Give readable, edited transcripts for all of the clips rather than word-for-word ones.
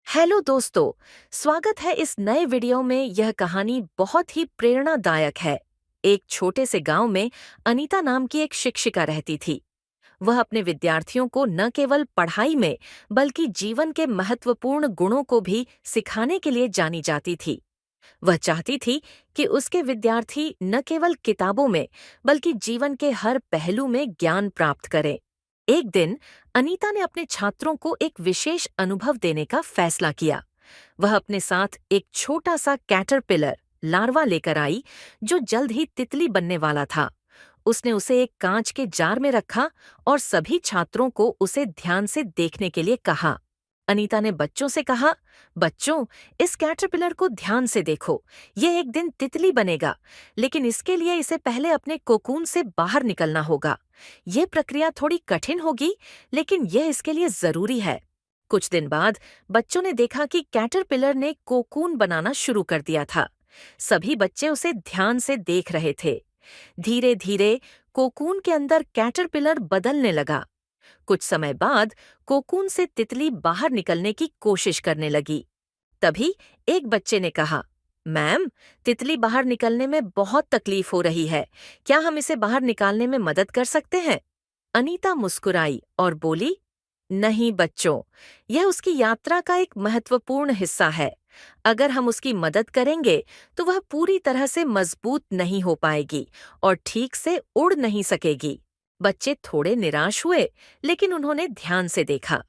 Hello दोस्तों, स्वागत है इस नए वीडियो में। यह कहानी बहुत ही प्रेरणादायक है। एक छोटे से गांव में अनीता नाम की एक शिक्षिका रहती थी। वह अपने विद्यार्थियों को न केवल पढ़ाई में बल्कि जीवन के महत्वपूर्ण गुणों को भी सिखाने के लिए जानी जाती थी। वह चाहती थी कि उसके विद्यार्थी न केवल किताबों में बल्कि जीवन के हर पहलू में ज्ञान प्राप्त करें। एक दिन अनीता ने अपने छात्रों को एक विशेष अनुभव देने का फैसला किया। वह अपने साथ एक छोटा सा कैटरपिलर लार्वा लेकर आई, जो जल्द ही तितली बनने वाला था। उसने उसे एक कांच के जार में रखा और सभी छात्रों को उसे ध्यान से देखने के लिए कहा। अनीता ने बच्चों से कहा, बच्चों, इस कैटरपिलर को ध्यान से देखो। यह एक दिन तितली बनेगा, लेकिन इसके लिए इसे पहले अपने कोकून से बाहर निकलना होगा। यह प्रक्रिया थोड़ी कठिन होगी, लेकिन यह इसके लिए जरूरी है। कुछ दिन बाद बच्चों ने देखा कि कैटरपिलर ने कोकून बनाना शुरू कर दिया था। सभी बच्चे उसे ध्यान से देख रहे थे। धीरे धीरे कोकून के अंदर कैटरपिलर बदलने लगा। कुछ समय बाद कोकून से तितली बाहर निकलने की कोशिश करने लगी। तभी एक बच्चे ने कहा, मैम, तितली बाहर निकलने में बहुत तकलीफ हो रही है। क्या हम इसे बाहर निकालने में मदद कर सकते हैं? अनीता मुस्कुराई और बोली, नहीं बच्चों, यह उसकी यात्रा का एक महत्वपूर्ण हिस्सा है। अगर हम उसकी मदद करेंगे तो वह पूरी तरह से मजबूत नहीं हो पाएगी और ठीक से उड़ नहीं सकेगी। बच्चे थोड़े निराश हुए, लेकिन उन्होंने ध्यान से देखा।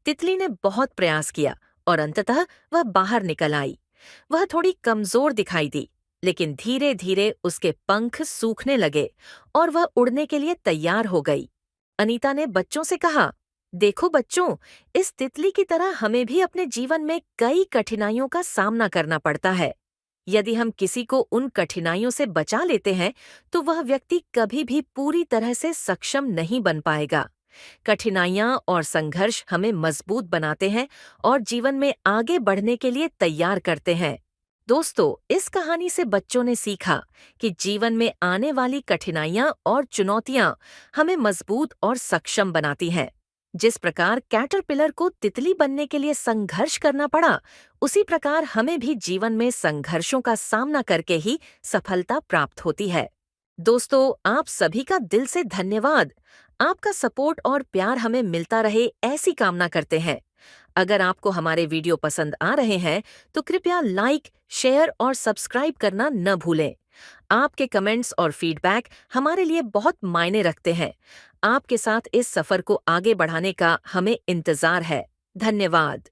तितली ने बहुत प्रयास किया और अंततः वह बाहर निकल आई। वह थोड़ी कमजोर दिखाई दी, लेकिन धीरे धीरे उसके पंख सूखने लगे और वह उड़ने के लिए तैयार हो गई। अनीता ने बच्चों से कहा, देखो बच्चों, इस तितली की तरह हमें भी अपने जीवन में कई कठिनाइयों का सामना करना पड़ता है। यदि हम किसी को उन कठिनाइयों से बचा लेते हैं, तो वह व्यक्ति कभी भी पूरी तरह से सक्षम नहीं बन पाएगा। कठिनाइयाँ और संघर्ष हमें मजबूत बनाते हैं और जीवन में आगे बढ़ने के लिए तैयार करते हैं। दोस्तों, इस कहानी से बच्चों ने सीखा कि जीवन में आने वाली कठिनाइयाँ और चुनौतियाँ हमें मजबूत और सक्षम बनाती हैं। जिस प्रकार कैटरपिलर को तितली बनने के लिए संघर्ष करना पड़ा, उसी प्रकार हमें भी जीवन में संघर्षों का सामना करके ही सफलता प्राप्त होती है। दोस्तों, आप सभी का दिल से धन्यवाद। आपका सपोर्ट और प्यार हमें मिलता रहे, ऐसी कामना करते हैं। अगर आपको हमारे वीडियो पसंद आ रहे हैं तो कृपया लाइक, शेयर और सब्सक्राइब करना न भूलें। आपके कमेंट्स और फीडबैक हमारे लिए बहुत मायने रखते हैं। आपके साथ इस सफर को आगे बढ़ाने का हमें इंतजार है। धन्यवाद।